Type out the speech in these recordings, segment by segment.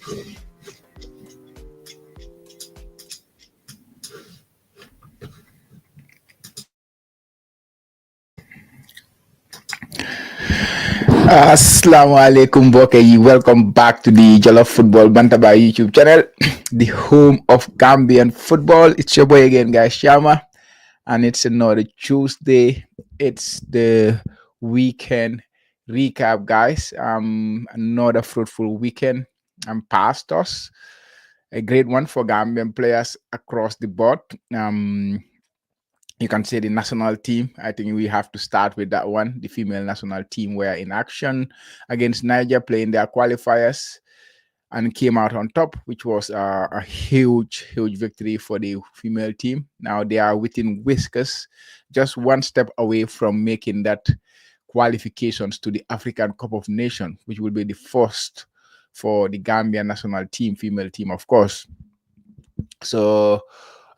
Assalamu alaikum, Boke. Welcome back to the Jallow Football Bantaba YouTube channel, the home of Gambian football. It's your boy again, guys, Shama, and it's another Tuesday. It's the weekend recap, guys. Another fruitful weekend past us. A great one for Gambian players across the board. You can say the national team. I think we have to start with that one. The female national team were in action against Niger, playing their qualifiers, and came out on top, which was a huge victory for the female team. Now they are within whiskers, just one step away from making that qualifications to the African Cup of Nations, which will be the first for the Gambian national team, female team, of course. So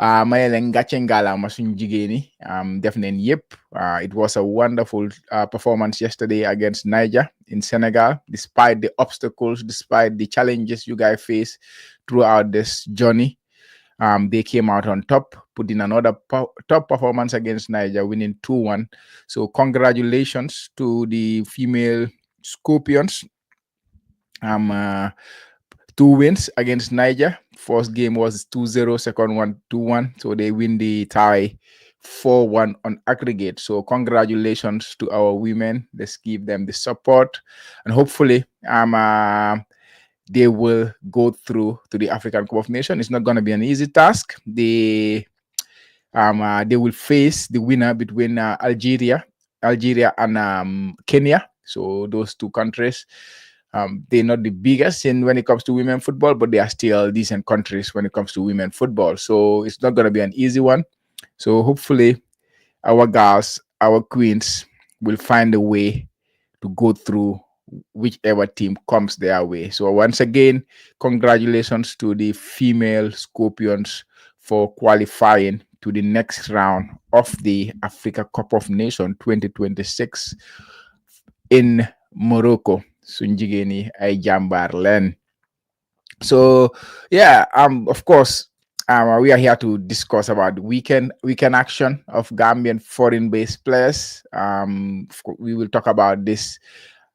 Mayelen Gachengala Masunjigeni, definitely yep. It was a wonderful performance yesterday against Niger in Senegal, despite the obstacles, despite the challenges you guys face throughout this journey. They came out on top, put in another top performance against Niger, winning 2-1. So congratulations to the female Scorpions. 2 wins against Niger. First game was 2-0, second one 2-1. So they win the tie 4-1 on aggregate. So congratulations to our women. Let's give them the support, and hopefully they will go through to the African Cup of Nations. It's not going to be an easy task. They will face the winner between Algeria and Kenya. So those two countries. They're not the biggest when it comes to women football, but they are still decent countries when it comes to women football. So it's not going to be an easy one. So hopefully our girls, our queens will find a way to go through whichever team comes their way. So once again, congratulations to the female Scorpions for qualifying to the next round of the Africa Cup of Nations 2026 in Morocco. Sunjigeni ay jambar len. So yeah, of course, we are here to discuss about the weekend action of Gambian foreign-based players. We will talk about this,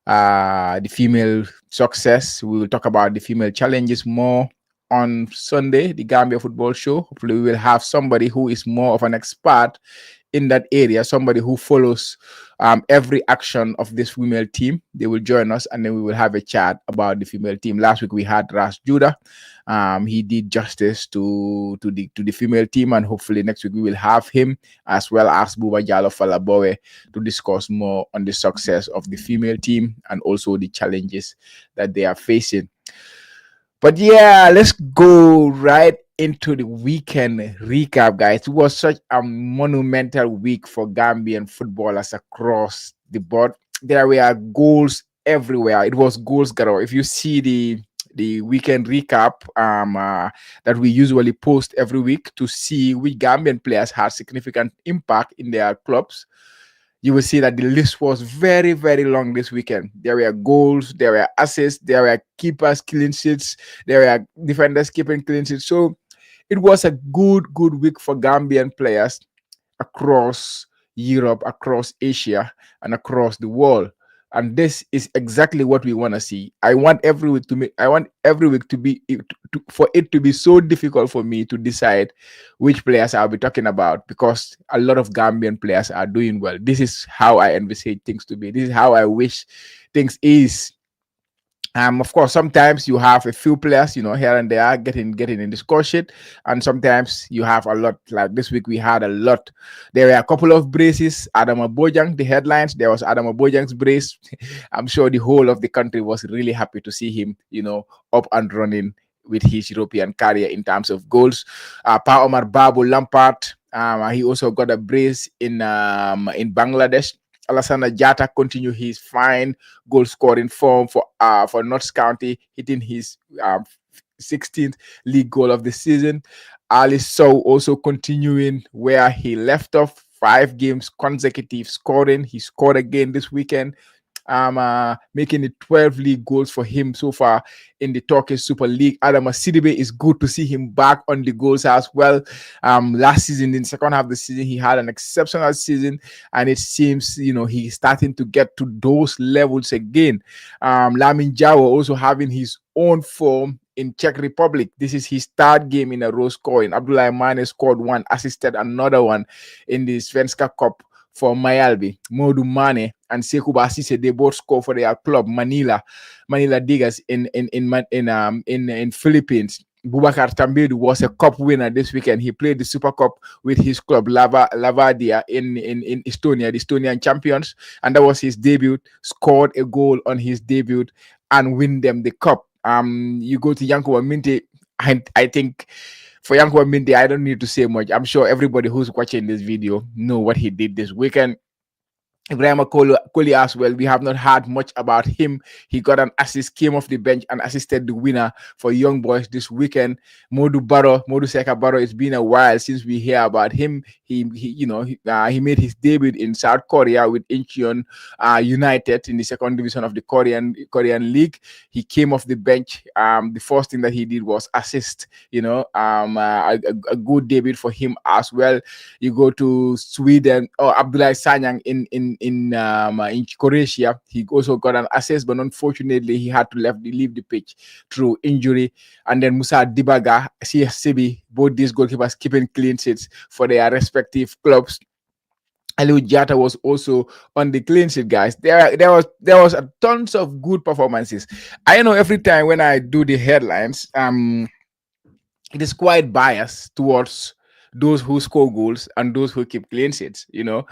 the female success. We will talk about the female challenges more on Sunday, the Gambia Football Show. Hopefully, we will have somebody who is more of an expert in that area, somebody who follows every action of this female team. They will join us, and then we will have a chat about the female team. Last week we had Ras Judah. He did justice to the female team, and hopefully next week we will have him, as well as Buba Jallow Falabowe, to discuss more on the success of the female team and also the challenges that they are facing. But yeah, let's go right into the weekend recap, guys. It was such a monumental week for Gambian footballers across the board. There were goals everywhere. It was goals galore. If you see the weekend recap that we usually post every week to see which Gambian players had significant impact in their clubs, you will see that the list was very, very long this weekend. There were goals, there were assists, there were keepers clean sheets, there were defenders keeping clean sheets. So it was a good week for Gambian players across Europe, across Asia, and across the world. And this is exactly what we want to see. I want every week to be for it to be so difficult for me to decide which players I'll be talking about, because a lot of Gambian players are doing well. This is how I envisage things to be. This is how I wish things is. Of course, sometimes you have a few players, here and there getting in the score sheet, and sometimes you have a lot. Like this week, we had a lot. There were a couple of braces. Adama Bojang, the headlines. There was Adama Bojang's brace. I'm sure the whole of the country was really happy to see him, up and running with his European career in terms of goals. Pa Omar Babu Lampard, he also got a brace in Bangladesh. Alassana Jatta continue his fine goal scoring form for Notts County, hitting his 16th league goal of the season. Ali Sow also continuing where he left off, 5 games consecutive scoring. He scored again this weekend. making it 12 league goals for him so far in the Turkish Super League. Adama Sidibe, is good to see him back on the goals as well. Last season, in the second half of the season, he had an exceptional season, and it seems he's starting to get to those levels again. Lamin Jawo also having his own form in Czech Republic. This is his third game in a row scoring. Abdullah Mane scored one, assisted another one in the Svenska Cup for Mayalbi. Modu Mane and Sekou Basise, they both score for their club Manila Diggers in Philippines. Bubakar Tambedou was a cup winner this weekend. He played the Super Cup with his club Lavadia in Estonia, the Estonian champions, and that was his debut. Scored a goal on his debut and win them the cup. You go to Yankuba Minteh. I think for Yankuba Minteh, I don't need to say much. I'm sure everybody who's watching this video know what he did this weekend. Ibrahim Koli as well. We have not heard much about him. He got an assist, came off the bench and assisted the winner for Young Boys this weekend. Modu Seka Barrow. It's been a while since we hear about him. He made his debut in South Korea with Incheon United in the second division of the Korean League. He came off the bench. The first thing that he did was assist. A good debut for him as well. You go to Sweden. Abdullah Sanyang in Croatia. He also got an assist, but unfortunately he had to leave the pitch through injury. And then Musa Dibaga, CSCB, both these goalkeepers keeping clean sheets for their respective clubs. Aliou Jatta was also on the clean sheet, guys. There was a tons of good performances. I know every time when I do the headlines, it is quite biased towards those who score goals and those who keep clean sheets. The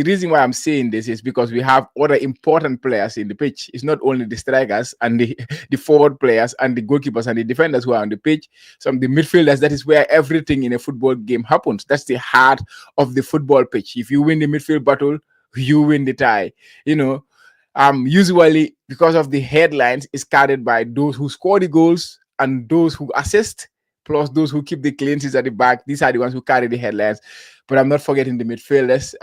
reason why I'm saying this is because we have other important players in the pitch. It's not only the strikers and the forward players and the goalkeepers and the defenders who are on the pitch. Some of the midfielders, that is where everything in a football game happens. That's the heart of the football pitch. If you win the midfield battle, you win the tie. Usually because of the headlines, is carried by those who score the goals and those who assist, plus those who keep the clean sheets at the back. These are the ones who carry the headlines. But I'm not forgetting the midfielders.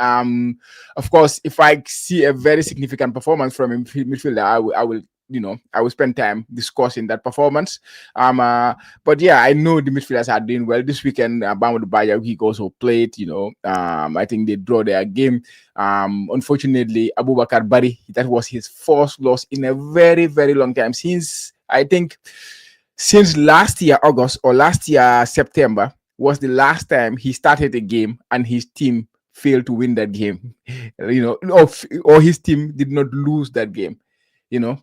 Of course, if I see a very significant performance from a midfielder, I will spend time discussing that performance. But yeah, I know the midfielders are doing well this weekend. Bamblie Bojang also played. I think they draw their game. Unfortunately, Abubakar Barry, that was his first loss in a very, very long time, since last year August or last year September was the last time he started a game and his team failed to win that game. Or his team did not lose that game.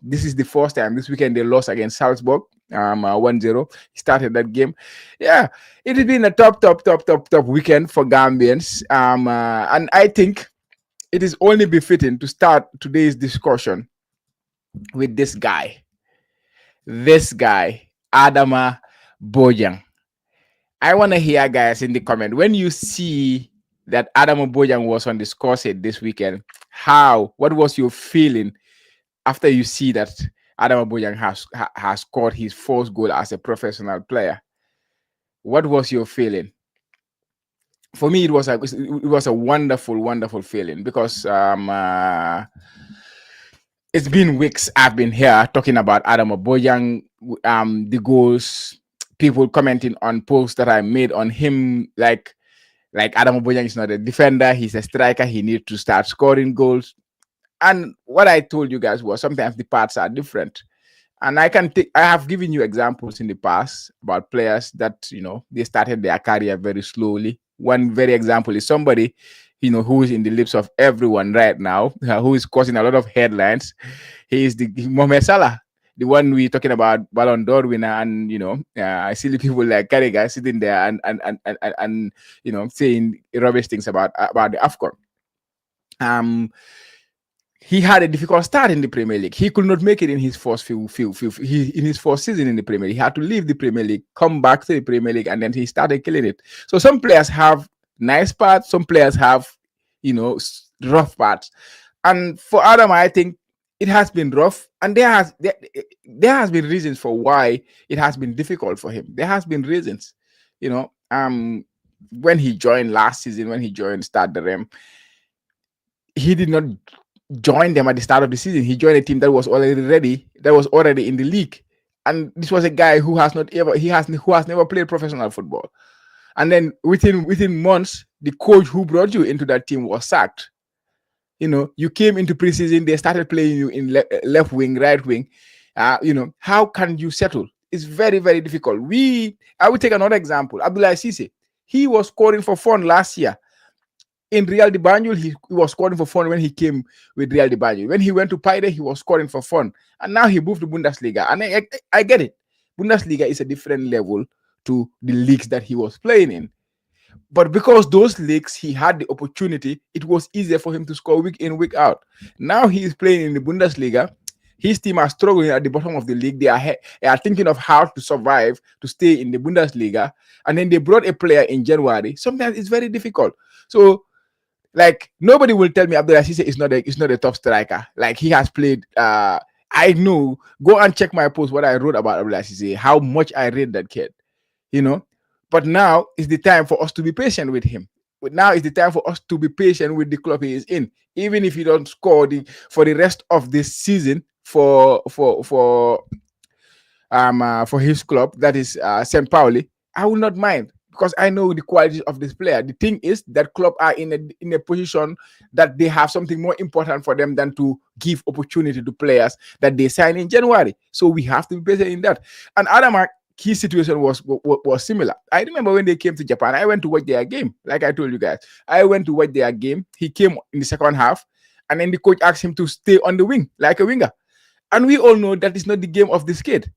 This is the first time. This weekend they lost against Salzburg 1-0. He started that game. Yeah, it has been a top weekend for Gambians. And I think it is only befitting to start today's discussion with this guy, Adama Bojang. I want to hear, guys, in the comment, when you see that Adama Bojang was on the score sheet this weekend, what was your feeling after you see that Adama Bojang has scored his first goal as a professional player? What was your feeling? For me, it was a wonderful feeling, because it's been weeks I've been here talking about Adama Bojang, the goals, people commenting on posts that I made on him, like Adama Bojang is not a defender, he's a striker, he needs to start scoring goals. And what I told you guys was sometimes the paths are different. And I have given you examples in the past about players that, they started their career very slowly. One very example is somebody, who is in the lips of everyone right now, who is causing a lot of headlines. He is the Mohamed Salah, the one we're talking about, Ballon d'Or winner. And, I see the people like Carragher sitting there and saying rubbish things about the AFCON. He had a difficult start in the Premier League. He could not make it in his first in his first season in the Premier League. He had to leave the Premier League, come back to the Premier League, and then he started killing it. So some players have nice parts, some players have, rough parts. And for Adam, I think it has been rough, and there has been reasons for why it has been difficult for him. There has been reasons, when he joined last season, when he joined Stade de Reims, he did not joined them at the start of the season. He joined a team that was already ready, that was already in the league. And this was a guy who has not ever he has who has never played professional football. And then within months, the coach who brought you into that team was sacked. You came into preseason, they started playing you in left wing, right wing. How can you settle? It's very, very difficult. I will take another example. Abdullah Cisse, he was scoring for fun last year. In Real de Banjul, he was scoring for fun when he came with Real de Banjul. When he went to Paide, he was scoring for fun. And now he moved to Bundesliga. And I get it. Bundesliga is a different level to the leagues that he was playing in. But because those leagues, he had the opportunity, it was easier for him to score week in, week out. Now he is playing in the Bundesliga. His team are struggling at the bottom of the league. They are thinking of how to survive, to stay in the Bundesliga. And then they brought a player in January. Sometimes it's very difficult. So, like, nobody will tell me Abdullah Cisse is not a top striker. Like, he has played. I know. Go and check my post, what I wrote about Abdullah Cisse, how much I rate that kid. But now is the time for us to be patient with him. But now is the time for us to be patient with the club he is in. Even if he don't score for the rest of this season for his club, that is St. Pauli, I will not mind, because I know the quality of this player. The thing is that club are in a position that they have something more important for them than to give opportunity to players that they sign in January. So we have to be patient in that. And Adama, his situation was similar. I remember when they came to Japan, I went to watch their game. Like I told you guys, I went to watch their game. He came in the second half, and then the coach asked him to stay on the wing like a winger. And we all know that is not the game of this kid.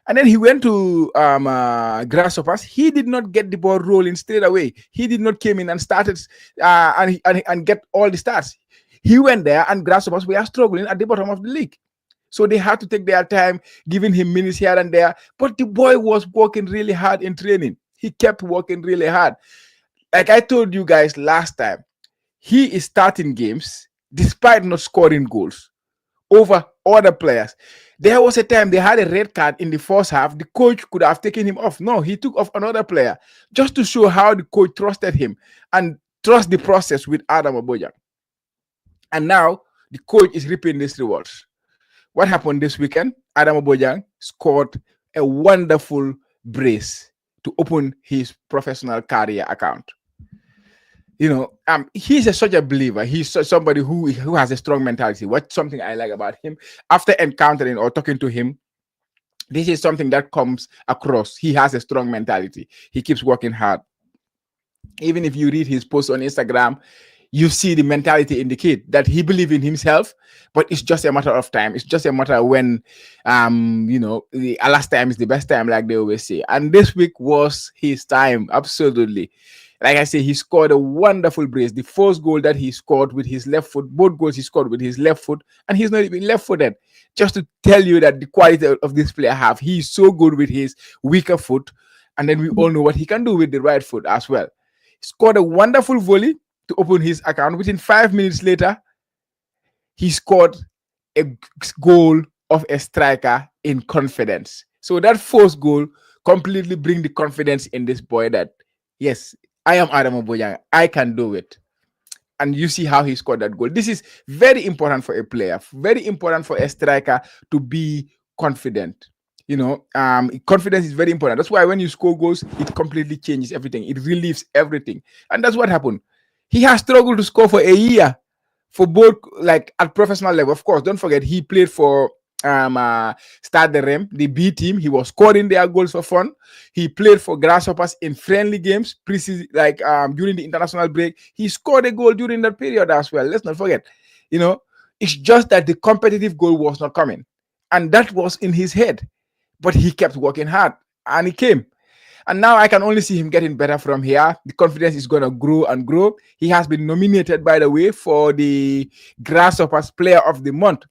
And then he went to Grasshoppers. He did not get the ball rolling straight away. He did not came in and started and get all the starts. He went there, and Grasshoppers were struggling at the bottom of the league. So they had to take their time, giving him minutes here and there. But the boy was working really hard in training. He kept working really hard. Like I told you guys last time, he is starting games despite not scoring goals over other players. There was a time they had a red card in the first half. The coach could have taken him off. No, he took off another player just to show how the coach trusted him and trust the process with Adama Bojang. And now the coach is reaping these rewards. What happened this weekend? Adama Bojang scored a wonderful brace to open his professional career account. He's such a believer. He's somebody who has a strong mentality. What's something I like about him? After encountering or talking to him, this is something that comes across. He has a strong mentality. He keeps working hard. Even if you read his posts on Instagram, you see the mentality in the kid that he believes in himself, but it's just a matter of time. It's just a matter of when, the last time is the best time, like they always say. And this week was his time, absolutely. Like I say, he scored a wonderful brace. The first goal that he scored with his left foot, both goals he scored with his left foot, and he's not even left-footed. Just to tell you that the quality of this player he's so good with his weaker foot, and then we all know what he can do with the right foot as well. He scored a wonderful volley to open his account. Within 5 minutes later, he scored a goal of a striker in confidence. So that first goal completely bring the confidence in this boy that, yes, I am Adama Bojang. I can do it. And you see how he scored that goal. This is very important for a player, very important for a striker to be confident. Confidence is very important. That's why when you score goals, it completely changes everything. It relieves everything. And that's what happened. He has struggled to score for a year for both, like at professional level. Of course, don't forget he played for Stade de Reims, the B team. He was scoring their goals for fun. He played for Grasshoppers in friendly games, preseason, like during the international break. He scored a goal during that period as well. Let's not forget. It's just that the competitive goal was not coming, and that was in his head. But he kept working hard, and he came. And now I can only see him getting better from here. The confidence is going to grow and grow. He has been nominated, by the way, for the Grasshoppers Player of the Month.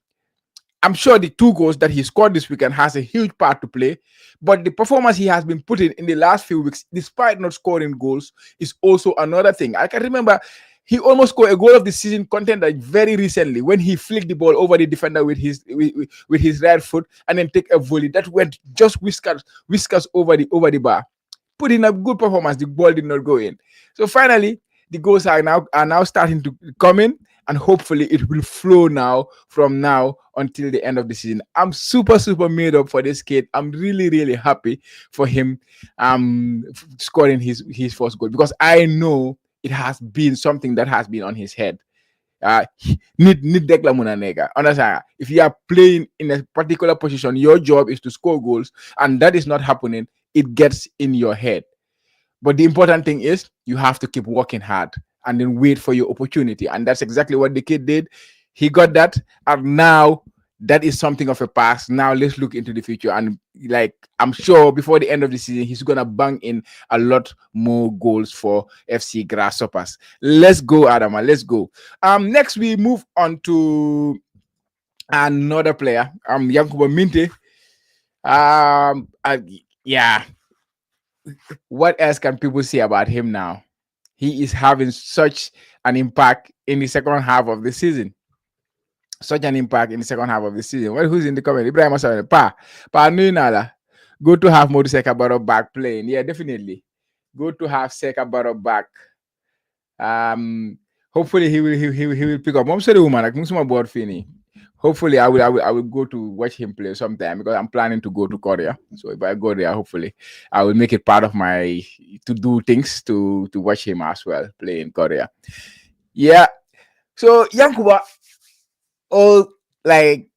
I'm sure the 2 goals that he scored this weekend has a huge part to play. But the performance he has been putting in the last few weeks, despite not scoring goals, is also another thing. I can remember he almost scored a goal of the season contender very recently when he flicked the ball over the defender with his right foot and then take a volley that went just whiskers over the bar. Put in a good performance, the ball did not go in. So finally, the goals are now starting to come in, and hopefully it will flow now from now until the end of the season. I'm super super made up for this kid. I'm really really happy for him scoring his first goal, because I know it has been something that has been on his head. uh need Declan Munanega. Understand? If you are playing in a particular position, your job is to score goals, and that is not happening. It gets in your head. But the important thing is you have to keep working hard and then wait for your opportunity. And that's exactly what the kid did. He got that. And now that is something of a past. Now let's look into the future. And like, I'm sure before the end of the season, he's going to bang in a lot more goals for FC Grasshoppers. Let's go, Adama. Let's go. Next, we move on to another player, Yankuba Minteh. Yeah, what else can people say about him now? He is having such an impact in the second half of the season. Such an impact in the second half of the season. Well, who's in the comment? Ibrahim Asawale. Pa Nala. Good to have Modu Seka Barrow back playing. Yeah, definitely. Good to have Seka Barrow back. Hopefully he will pick up. Mom said the woman like Musuma board fini. Hopefully I will go to watch him play sometime, because I'm planning to go to Korea. So if I go there, hopefully I will make it part of my to do things to watch him as well play in Korea. Yeah. So Yankuba, like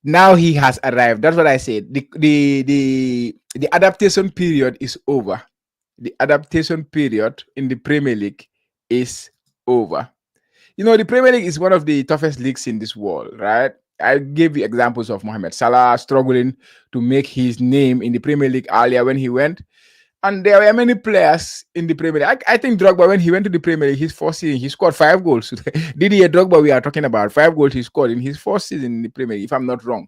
now he has arrived. That's what I said. The adaptation period is over. The adaptation period in the Premier League is over. You know, the Premier League is one of the toughest leagues in this world, right? I gave you examples of Mohamed Salah struggling to make his name in the Premier League earlier when he went. And there were many players in the Premier League. I think Drogba, when he went to the Premier League, his first season, he scored 5 goals. Didier Drogba, we are talking about 5 goals he scored in his first season in the Premier League, if I'm not wrong.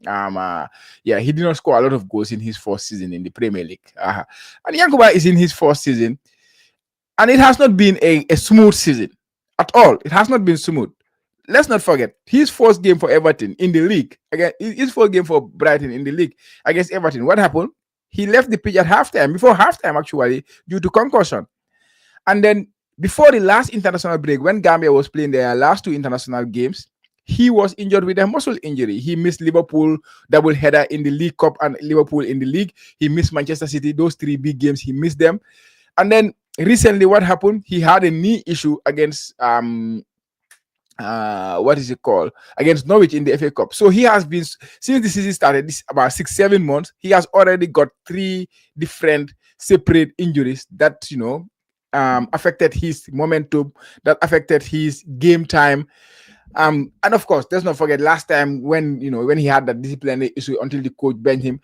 Yeah, he did not score a lot of goals in his first season in the Premier League. And Yankuba is in his first season, and it has not been a smooth season at all. It has not been smooth. Let's not forget his first game for Everton in the league. Again, his first game for Brighton in the league against Everton. What happened? He left the pitch at halftime, before halftime actually, due to concussion. And then before the last international break, when Gambia was playing their last 2 international games, he was injured with a muscle injury. He missed Liverpool double header in the League Cup and Liverpool in the league. He missed Manchester City, those 3 big games, he missed them. And then recently, what happened? He had a knee issue against what is it called, against Norwich in the FA Cup. So he has been, since the season started, this about 6-7 months, he has already got 3 different separate injuries that, you know, affected his momentum, that affected his game time. And of course, let's not forget last time when he had that disciplinary issue until the coach banned him.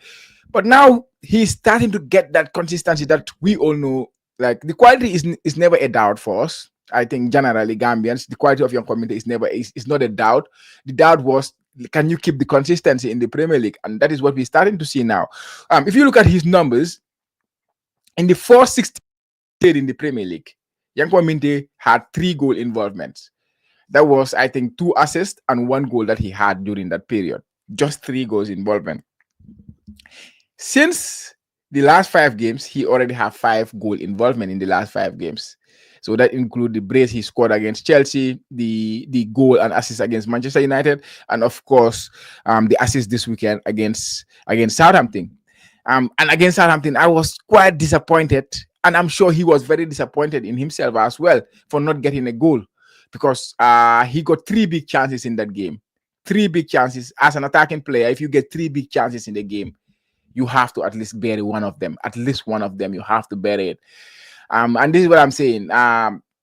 But now he's starting to get that consistency that we all know. Like, the quality is never a doubt for us. I think generally Gambians, the quality of your community is not a doubt. The doubt was, can you keep the consistency in the Premier League? And that is what we're starting to see now. If you look at his numbers, in the first 60 in the Premier League, Yankuba Minteh had 3 goal involvements. That was, I think, 2 assists and 1 goal that he had during that period. Just 3 goals involvement. Since the last 5 games, he already have 5 goal involvement in the last 5 games. So that include the brace he scored against Chelsea, the goal and assist against Manchester United, and of course, the assist this weekend against Southampton. And against Southampton, I was quite disappointed, and I'm sure he was very disappointed in himself as well for not getting a goal, because he got 3 big chances in that game. 3 big chances. As an attacking player, if you get 3 big chances in the game, you have to at least bury one of them. At least one of them, you have to bury it. And this is what I'm saying.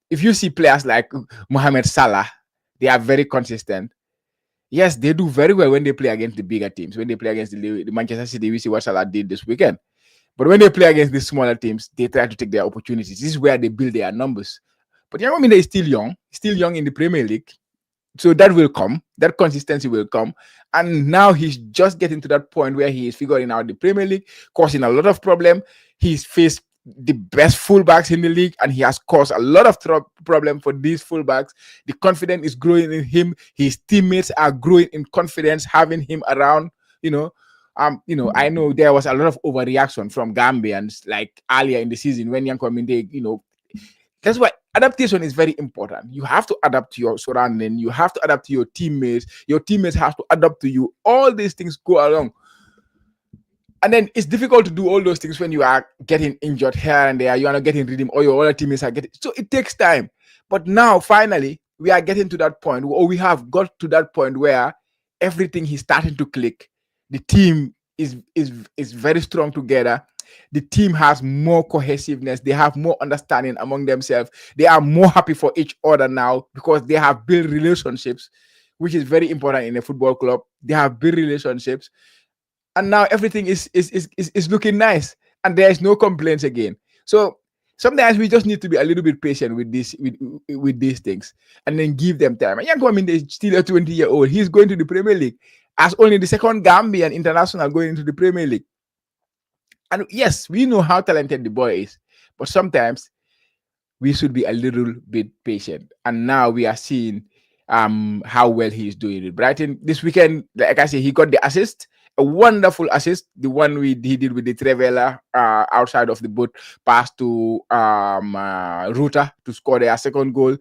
If you see players like Mohamed Salah, they are very consistent. Yes, they do very well when they play against the bigger teams. When they play against the Manchester City, we see what Salah did this weekend. But when they play against the smaller teams, they try to take their opportunities. This is where they build their numbers. But Yankuba Minteh is still young in the Premier League. So that will come. That consistency will come. And now he's just getting to that point where he is figuring out the Premier League, causing a lot of problem. He's faced the best fullbacks in the league, and he has caused a lot of problem for these fullbacks. The confidence is growing in him. His teammates are growing in confidence, having him around. I know there was a lot of overreaction from Gambians, like earlier in the season when Yankuba Minteh, that's why adaptation is very important. You have to adapt to your surrounding, you have to adapt to your teammates have to adapt to you. All these things go along. And then it's difficult to do all those things when you are getting injured here and there, you are not getting rhythm, or your other teammates are getting, so it takes time. But now finally we are getting to that point, or we have got to that point where everything is starting to click. The team is very strong together. The team has more cohesiveness, they have more understanding among themselves, they are more happy for each other now because they have built relationships, which is very important in a football club. They have built relationships, and now everything is looking nice, and there is no complaints again. So sometimes we just need to be a little bit patient with this with these things, and then give them time. And Yankuba Minteh is still a 20-year-old. He's going to the Premier League as only the second Gambian international going into the Premier League. And yes, we know how talented the boy is, but sometimes we should be a little bit patient. And now we are seeing how well he is doing it. Brighton this weekend, like I say, he got the assist, a wonderful assist, the one he did with the Trevella outside of the boot pass to Ruta to score their second goal.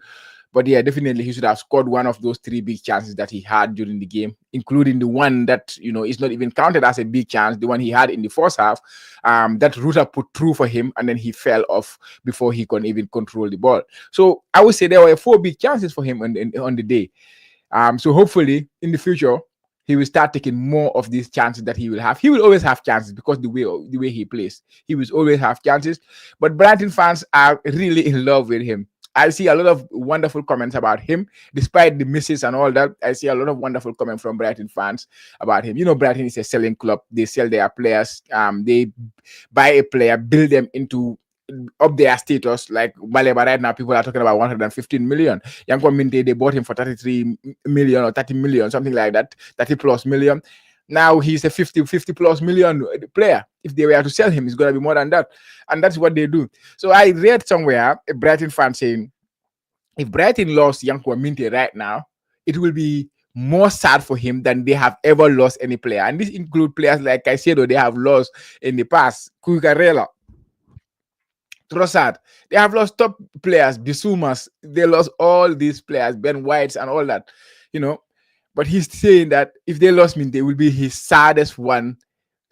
But yeah, definitely he should have scored one of those three big chances that he had during the game, including the one that, you know, is not even counted as a big chance, the one he had in the first half, that Ruta put through for him, and then he fell off before he could even control the ball. So I would say there were four big chances for him on the day. So hopefully in the future he will start taking more of these chances that he will have. He will always have chances because the way he plays, he will always have chances. But Brighton fans are really in love with him. I see a lot of wonderful comments about him, despite the misses and all that. I see a lot of wonderful comments from Brighton fans about him. You know, Brighton is a selling club. They sell their players. They buy a player, build them into up their status. Like Baleba right now, people are talking about 115 million. Yankuba Minteh, they bought him for 33 million or 30 million, something like that, 30 plus million. Now he's a 50 plus million player. If they were to sell him, it's going to be more than that. And that's what they do. So I read somewhere a Brighton fan saying, if Brighton lost Yankuba Minteh right now, it will be more sad for him than they have ever lost any player. And this includes players like Caicedo, they have lost in the past, Cucurella, Trossard. They have lost top players, Bisumas. They lost all these players, Ben Whites and all that, you know. But he's saying that if they lost Minteh, it will be his saddest one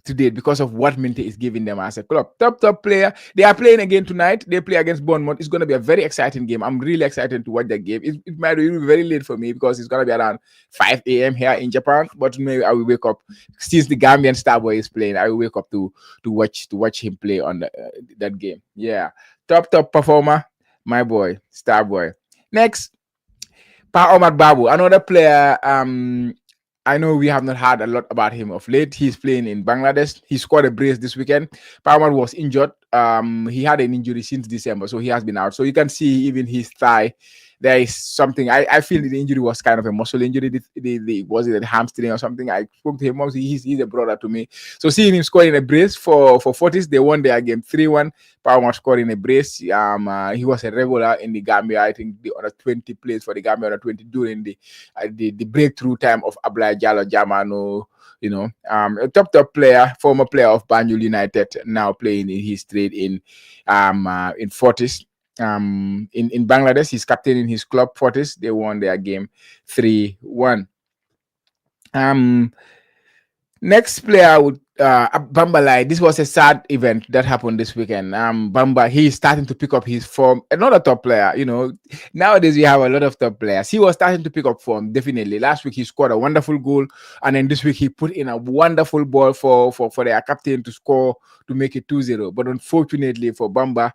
to date because of what Minteh is giving them as a club. Top player. They are playing again tonight. They play against Bournemouth. It's going to be a very exciting game. I'm really excited to watch that game. It might be very late for me because it's going to be around 5 a.m. here in Japan. But maybe I will wake up since the Gambian Starboy is playing. I will wake up to watch him play on that game. Yeah, top performer, my boy Starboy. Next, Pa Omar Babu, another player. I know we have not heard a lot about him of late. He's playing in Bangladesh. He scored a brace this weekend. Pa Omar was injured. He had an injury since December, so he has been out. So you can see even his thigh. There is something. I feel the injury was kind of a muscle injury. Was it a hamstring or something? I spoke to him. He's a brother to me. So seeing him scoring a brace for Fortis, they won their game 3-1. Pa Omar scoring a brace. He was a regular in the Gambia. I think the under 20 plays for the Gambia under 20 during the breakthrough time of Abla Jallow Jallow. You know, a top player, former player of Banjul United, now playing in his trade in Fortis. In Bangladesh, he's captaining his club Fortis. They won their game 3-1. Next player would Bamblie. This was a sad event that happened this weekend. Bamba, he's starting to pick up his form. Another top player, you know. Nowadays we have a lot of top players. He was starting to pick up form, definitely. Last week he scored a wonderful goal, and then this week he put in a wonderful ball for their captain to score to make it 2-0. But unfortunately for Bamba,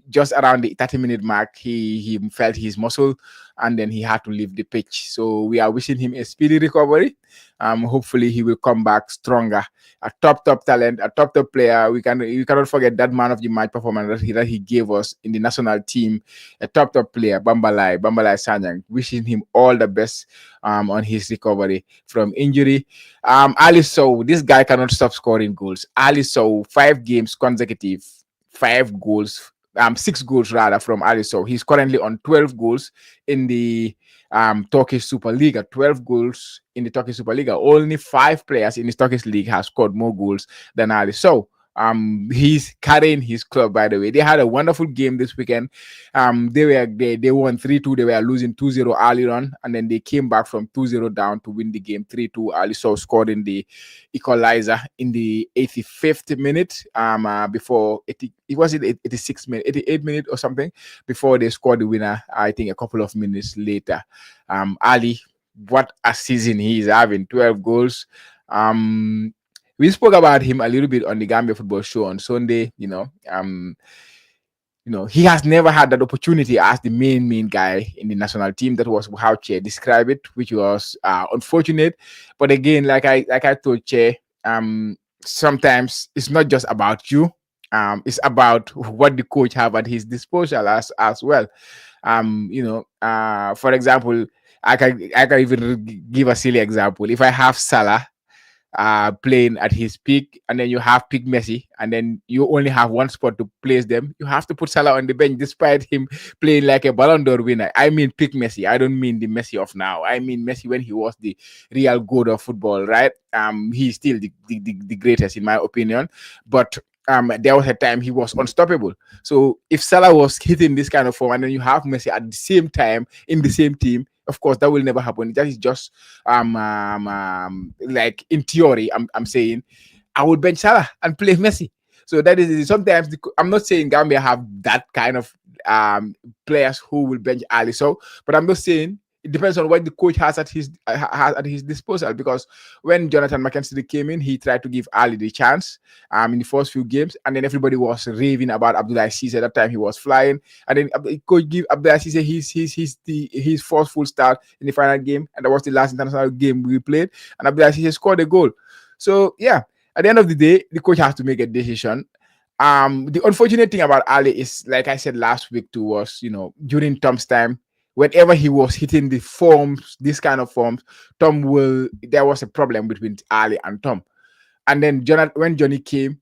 just around the 30-minute mark, he felt his muscle, and then he had to leave the pitch. So we are wishing him a speedy recovery. Hopefully he will come back stronger. A top talent, a top player. We cannot forget that man of the match performance that he gave us in the national team. A top player, Bamblie Sanyang. Wishing him all the best on his recovery from injury. Ali Sow, this guy cannot stop scoring goals. Ali Sow, 5 games consecutive, 5 goals. 6 goals rather from Ali Sow. He's currently on 12 goals in the Turkish Super League. 12 goals in the Turkish Super League. Only 5 players in the Turkish league have scored more goals than Ali Sow. He's carrying his club, by the way. They had a wonderful game this weekend. They won 3-2. They were losing 2-0 early on, and then they came back from 2-0 down to win the game 3-2. Ali So scored in the equalizer in the 85th minute. Before it was in 86 minute, 88 minute or something before they scored the winner. I think a couple of minutes later. Ali, what a season he is having! 12 goals. We spoke about him a little bit on the Gambia Football Show on Sunday. He has never had that opportunity as the main guy in the national team. That was how Che described it, which was unfortunate. But again, like I told Che, sometimes it's not just about you. It's about what the coach have at his disposal as well. For example, I can even give a silly example. If I have Salah playing at his peak, and then you have peak Messi, and then you only have one spot to place them, you have to put Salah on the bench despite him playing like a Ballon d'Or winner. I mean peak Messi. I don't mean the Messi of now. I mean Messi when he was the real god of football, right? He's still the greatest in my opinion, but there was a time he was unstoppable. So if Salah was hitting this kind of form, and then you have Messi at the same time in the same team, of course that will never happen. That is just like in theory. I'm saying I would bench Salah and play Messi. So that is sometimes I'm not saying Gambia have that kind of players who will bench Ali. So, but I'm not saying it depends on what the coach has at his disposal. Because when Jonathan McKenzie came in, he tried to give Ali the chance in the first few games, and then everybody was raving about Abdullah Cisse. At that time, he was flying, and then coach give Abdullah Cisse his first full start in the final game, and that was the last international game we played, and Abdullah Cisse scored a goal. So yeah, at the end of the day, the coach has to make a decision. The unfortunate thing about Ali is, like I said last week too, was during Tom's time, whenever he was hitting the forms, this kind of forms, there was a problem between Ali and Tom. And then when Johnny came,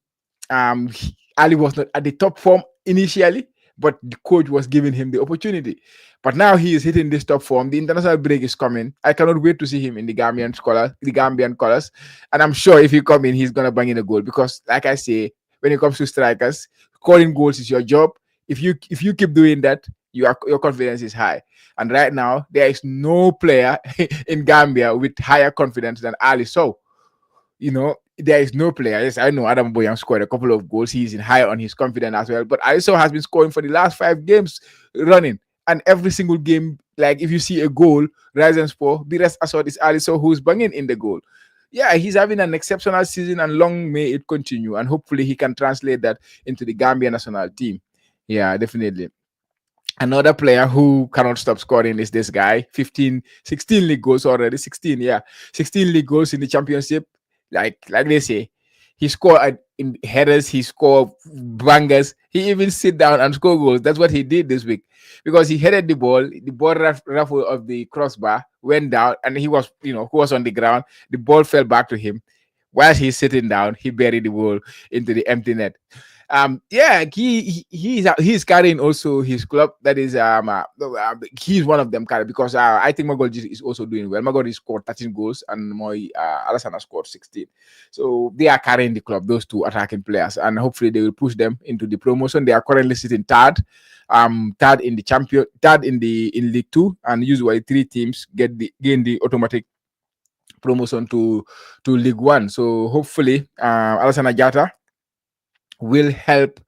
Ali was not at the top form initially, but the coach was giving him the opportunity. But now he is hitting this top form. The international break is coming. I cannot wait to see him in the Gambian colors. And I'm sure if he come in, he's gonna bang in a goal. Because, like I say, when it comes to strikers, scoring goals is your job. If you keep doing that, your confidence is high. And right now, there is no player in Gambia with higher confidence than Ali. So, there is no player. Yes, I know Adama Bojang scored a couple of goals. He's in higher on his confidence as well. But Aliso has been scoring for the last 5 games running. And every single game, like if you see a goal, rise and score, the rest aside is Aliso who's banging in the goal. Yeah, he's having an exceptional season, and long may it continue. And hopefully he can translate that into the Gambia national team. Yeah, definitely. Another player who cannot stop scoring is this guy. 16 league goals already. 16, yeah. 16 league goals in the championship. Like they say, he scored in headers, he scored bangers. He even sit down and score goals. That's what he did this week. Because he headed the ball raffle of the crossbar went down, and he was, who was on the ground. The ball fell back to him. While he's sitting down, he buried the ball into the empty net. Yeah, he's carrying also his club. That is he's one of them carry, because I think Magolji is also doing well. Magolji scored 13 goals, and Alassana scored 16. So they are carrying the club, those two attacking players, and hopefully they will push them into the promotion. They are currently sitting third in League Two, and usually 3 teams gain the automatic promotion to League One. So hopefully Alasana Jatta will help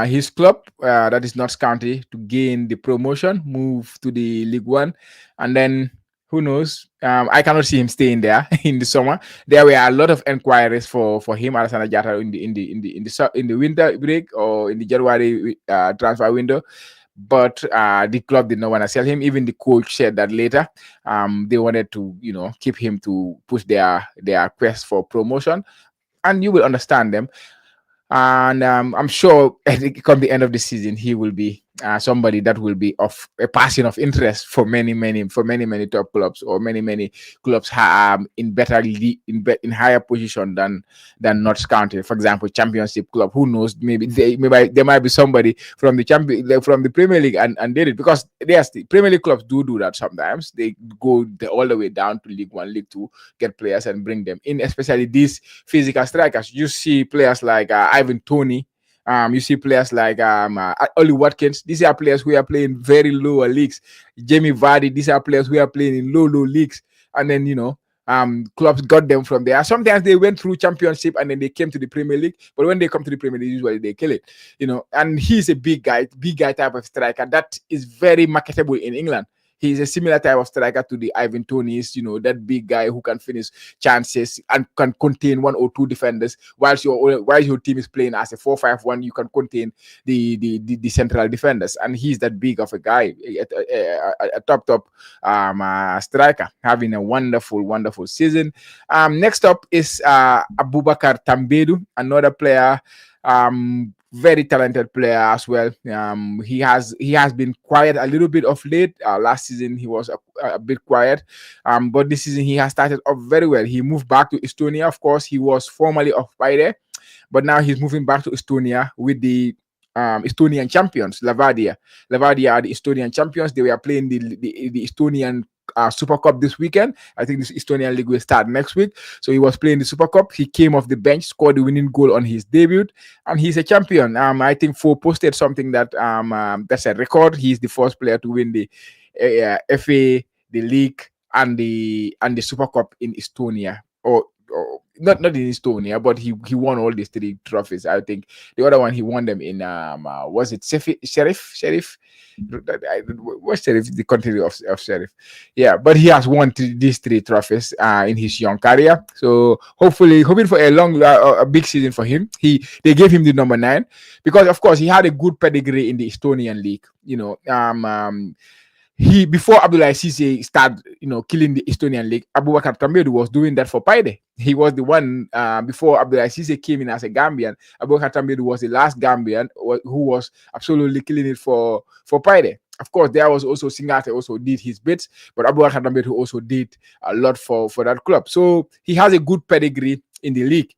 his club, that is Notts County, to gain the promotion, move to the League One, and then who knows? I cannot see him staying there in the summer. There were a lot of inquiries for him, Alasana Jatta, in the winter break or in the January transfer window. But the club did not want to sell him. Even the coach said that later. They wanted to, keep him to push their quest for promotion, and you will understand them. And I'm sure come the end of the season, he will be somebody that will be of a passion of interest for many top clubs, or many clubs in better in higher position than Notts County, for example, Championship club. Who knows? Maybe there might be somebody from the from the Premier League and did it, because yes, the Premier League clubs do that sometimes. They go all the way down to League One, League Two, get players and bring them in, especially these physical strikers. You see players like Ivan Toney. You see players like Ollie Watkins. These are players who are playing very lower leagues. Jamie Vardy. These are players who are playing in low leagues. And then clubs got them from there. Sometimes they went through Championship and then they came to the Premier League. But when they come to the Premier League, usually they kill it. And he's a big guy type of striker that is very marketable in England. He's a similar type of striker to the Ivan Toney's, that big guy who can finish chances and can contain one or two defenders. Whilst your team is playing as a 4-5-1, you can contain the central defenders. And he's that big of a guy, a top striker, having a wonderful season. Next up is Abubakar Tambedou, another player. Very talented player as well. He has been quiet a little bit of late. Last season he was a bit quiet, but this season he has started off very well. He moved back to Estonia. Of course, he was formerly of Paide, but now he's moving back to Estonia with the Estonian champions, Levadia. Levadia are the Estonian champions. They were playing the Estonian Super Cup this weekend. I think this Estonian league will start next week. So he was playing the Super Cup. He came off the bench, scored the winning goal on his debut, and he's a champion. I think Fo posted something that that's a record. He's the first player to win the FA, the league, and the Super Cup in Estonia. Or not in Estonia, but he won all these three trophies. I think the other one he won them in was it Sheriff? What's Sheriff? The country of Sheriff. Yeah, but he has won these three trophies in his young career. So hoping for a big season for him. They gave him the number 9 because of course he had a good pedigree in the Estonian league. He before Abdullah Sise started, killing the Estonian league, Abubakar Tambedou was doing that for Paide. He was the one before Abdullah Sise came in as a Gambian. Abubakar Tambedou was the last Gambian who was absolutely killing it for Paide. Of course, there was also Singate also did his bits, but Abubakar Tambedou also did a lot for that club. So he has a good pedigree in the league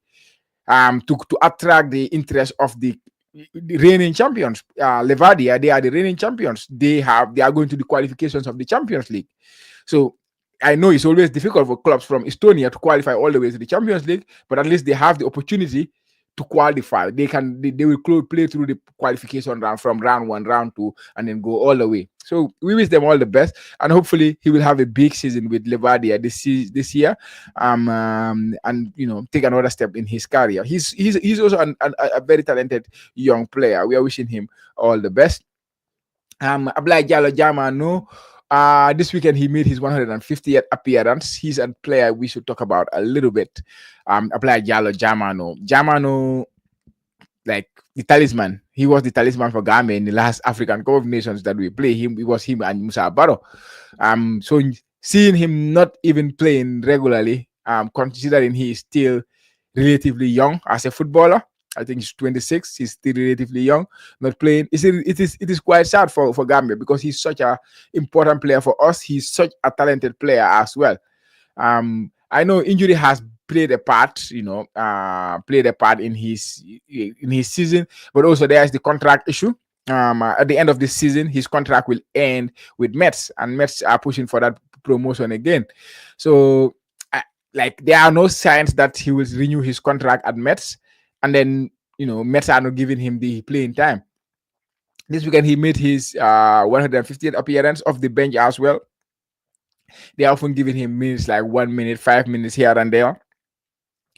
to attract the interest of the reigning champions. Levadia, they are the reigning champions. They are going to the qualifications of the Champions League. So I know it's always difficult for clubs from Estonia to qualify all the way to the Champions League, but at least they have the opportunity to qualify. They will play through the qualification round from round 1, round 2, and then go all the way. So we wish them all the best, and hopefully he will have a big season with Levadia this year, and take another step in his career. He's also a very talented young player. We are wishing him all the best. Abla Jallow Jallow, this weekend he made his 150th appearance. He's a player we should talk about a little bit. Abla Jallow Jallow, like the talisman. He was the talisman for Gambia in the last African Cup of Nations that we play. It was him and Musa Barrow. So seeing him not even playing regularly, considering he is still relatively young as a footballer. I think he's 26. He's still relatively young, not playing. It is quite sad for Gambia because he's such an important player for us. He's such a talented player as well. I know injury has played a part, in his season, but also there is the contract issue. At the end of this season, his contract will end with Mets, and Mets are pushing for that promotion again. So, there are no signs that he will renew his contract at Mets. And then, Mets are not giving him the playing time. This weekend, he made his 150th appearance off the bench as well. They are often giving him minutes like 1 minute, 5 minutes here and there.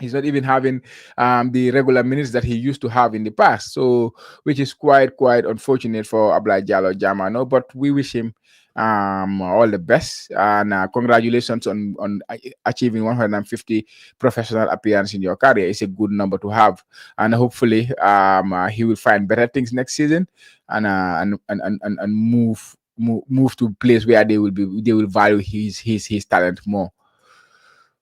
He's not even having the regular minutes that he used to have in the past. So, which is quite unfortunate for Abla Jallow Jallow. But we wish him all the best, and congratulations on achieving 150 professional appearances in your career. It's a good number to have, and hopefully he will find better things next season, and move to a place where they will value his talent more.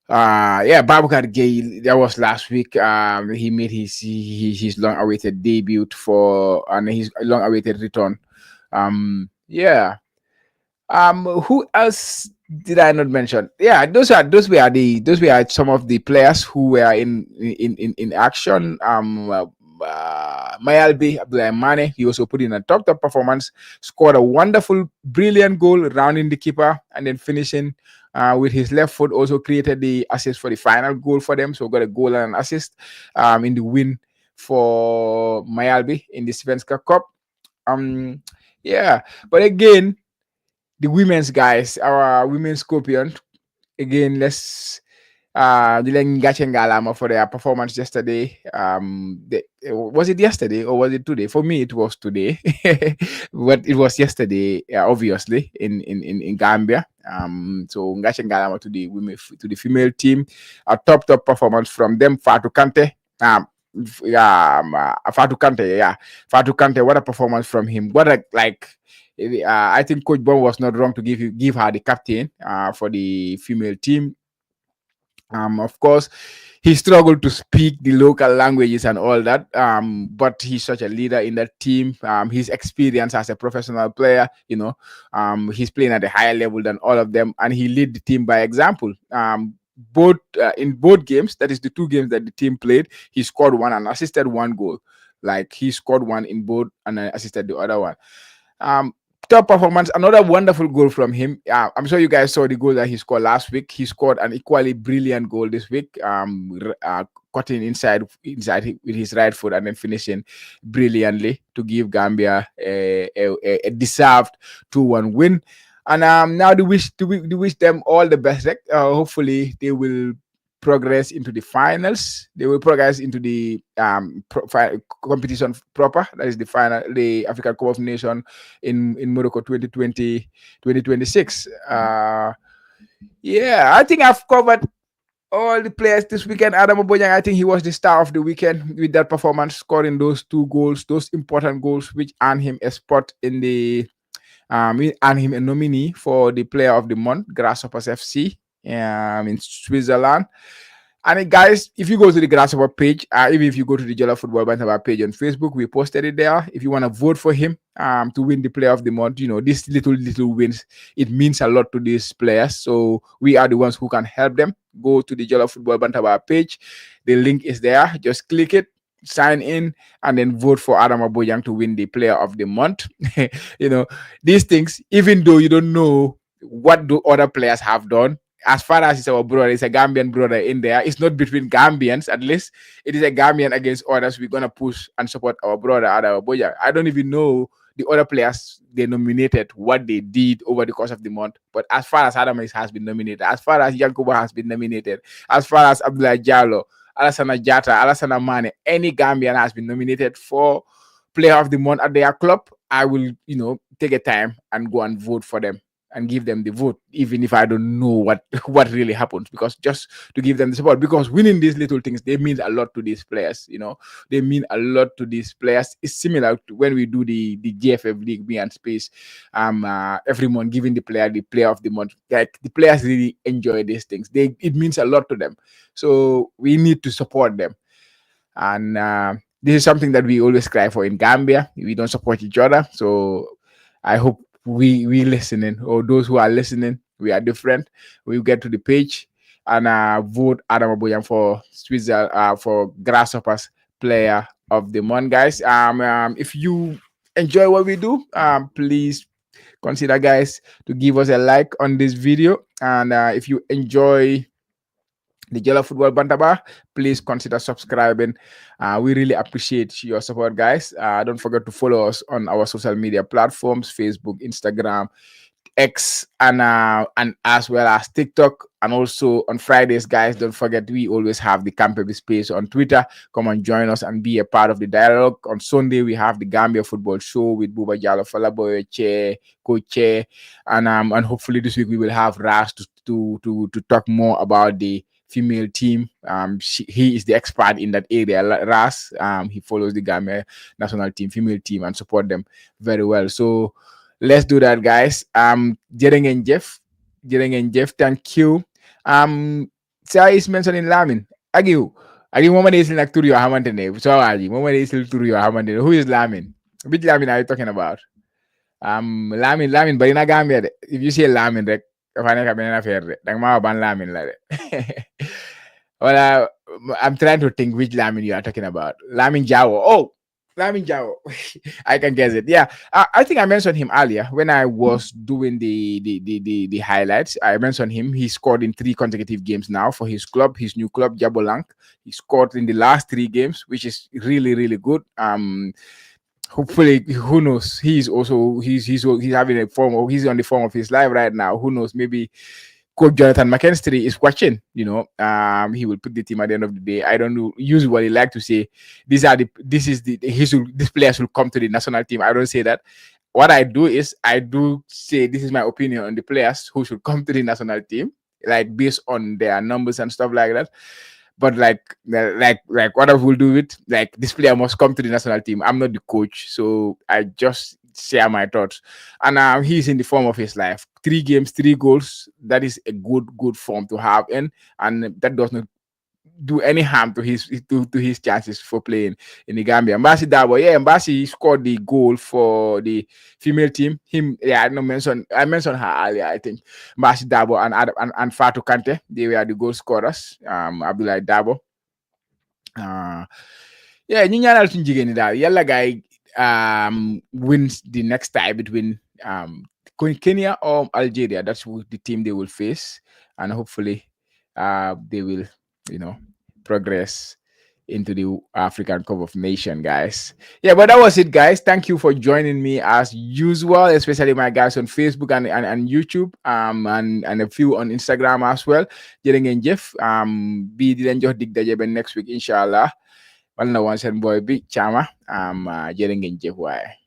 Babukar Gay, that was last week. He made his long-awaited debut and his long-awaited return Yeah. Who else did I not mention? Yeah, those were some of the players who were in action. Mayalbi Abdullah Mane, he also put in a top performance, scored a wonderful, brilliant goal, rounding the keeper, and then finishing with his left foot. Also created the assist for the final goal for them. So got a goal and an assist in the win for Mayalbi in the Svenska Cup. Um, yeah, but again, the women's guys, our women's Scorpion. Again, let's Dilen Gachengalama for their performance yesterday. Was it yesterday or was it today? For me, it was today, but it was yesterday, obviously in Gambia. So Gachengalama to the women to the female team, a top performance from them. Fatu Kante, Fatu Kante, yeah, Fatu Kante. What a performance from him! What a like. I think Coach Bon was not wrong to give her the captain for the female team. Of course, he struggled to speak the local languages and all that. But he's such a leader in that team. His experience as a professional player, he's playing at a higher level than all of them, and he led the team by example. Both in both games, that is the two games that the team played, he scored one and assisted one goal. Like he scored one in both and assisted the other one. Um, Top performance, another wonderful goal from him. I'm sure you guys saw the goal that he scored last week. He scored an equally brilliant goal this week, cutting inside with his right foot and then finishing brilliantly to give Gambia a deserved 2-1 win. And now we wish them all the best. Hopefully they will progress into the finals. They will progress into the competition proper. That is the final, the African Cup of Nations in Morocco 2020, 2026. Yeah, I think I've covered all the players this weekend. Adama Bojang, I think he was the star of the weekend with that performance, scoring those two goals, those important goals, which earned him a spot in the earned him a nominee for the Player of the Month, Grasshoppers FC, in Switzerland. And guys, if you go to the Grasshopper page, even if you go to the Jallow Football Bantaba page on Facebook, we posted it there. If you want to vote for him to win the Player of the Month, these little wins, it means a lot to these players. So we are the ones who can help them. Go to the Jallow Football Bantaba page. The link is there. Just click it, sign in, and then vote for Adama Bojang to win the Player of the Month. These things, even though you don't know what do other players have done, as far as it's our brother, it's a Gambian brother in there. It's not between Gambians, at least. It is a Gambian against others. We're gonna push and support our brother Adama Bojang. I don't even know the other players they nominated, what they did over the course of the month. But as far as Adama has been nominated, as far as Yankuba has been nominated, as far as Abdullah Jallow, Alassana Jatta, Alassana Mane, any Gambian has been nominated for Player of the Month at their club, I will, take a time and go and vote for them and give them the vote, even if I don't know what really happens, because just to give them the support, because winning these little things, they mean a lot to these players. They mean a lot to these players. It's similar to when we do the GFF League Me and Space every month, giving the player the Player of the Month. Like the players really enjoy these things. It means a lot to them. So we need to support them. And this is something that we always cry for in Gambia. We don't support each other. So I hope we listening, or those who are listening, we are different. We get to the page and vote Adama Bojang for Switzerland for Grasshoppers Player of the Month, guys. If you enjoy what we do, please consider, guys, to give us a like on this video. And if you enjoy the Jallow Football Bantaba, please consider subscribing. We really appreciate your support, guys. Don't forget to follow us on our social media platforms: Facebook, Instagram, X, and as well as TikTok. And also on Fridays, guys, don't forget we always have the Campebi Space on Twitter. Come and join us and be a part of the dialogue. On Sunday, we have the Gambia Football Show with Buba Jallow, Falaboy, Che, Coach Che, and hopefully this week we will have Ras to talk more about the female team. He is the expert in that area. Ras, he follows the Gambia national team, female team, and support them very well. So let's do that, guys. Jering and Jeff, thank you. Saya is mentioning Lamin. Agiu mama de isil nak tur yo hamantene. So aji mama de isil tur yo hamantene. Who is Lamin? Which Lamin are you talking about? Lamin bari na Gambia de. If you say Lamin rek, dafa nekk beneen affaire de. Dang ma ban Lamin la de. Well, I'm trying to think which Lamin you are talking about. Lamin Jawo. Oh, Lamin Jawo. I can guess it. Yeah, I think I mentioned him earlier when I was doing the highlights. I mentioned him. He scored in 3 consecutive games now for his club, his new club, Jabolank. He scored in the last 3 games, which is really really good. Hopefully, who knows? He's having a form of he's on the form of his life right now. Who knows? Maybe Coach Jonathan McKinstry is watching. He will put the team at the end of the day. I don't know. Usually, like to say, these players will come to the national team. I don't say that. What I do is I do say this is my opinion on the players who should come to the national team, like based on their numbers and stuff like that. But like what I will do it, like this player must come to the national team. I'm not the coach, so I just share my thoughts. And he's in the form of his life. 3 games, 3 goals. That is a good form to have, and that does not do any harm to his chances for playing in the Gambia. Mbasi Dabo, yeah, Mbasi scored the goal for the female team. I mentioned her earlier. I think Mbasi Dabo and Fatou Kante, they were the goal scorers. Abdullah Dabo. Yeah, ñu ñaanal suñu jigéen ñi daal yàlla gaay wins the next tie between Kenya or Algeria. That's the team they will face, and hopefully they will, progress into the African Cup of Nation, guys. Yeah, but that was it, guys. Thank you for joining me as usual, especially my guys on Facebook and YouTube, and a few on Instagram as well. Jërë ngeen jëf. Bii di leen jox dig daje ba next week, inshallah. Wala na woon seen boy bi Chama. Jërë ngeen jëf waaye.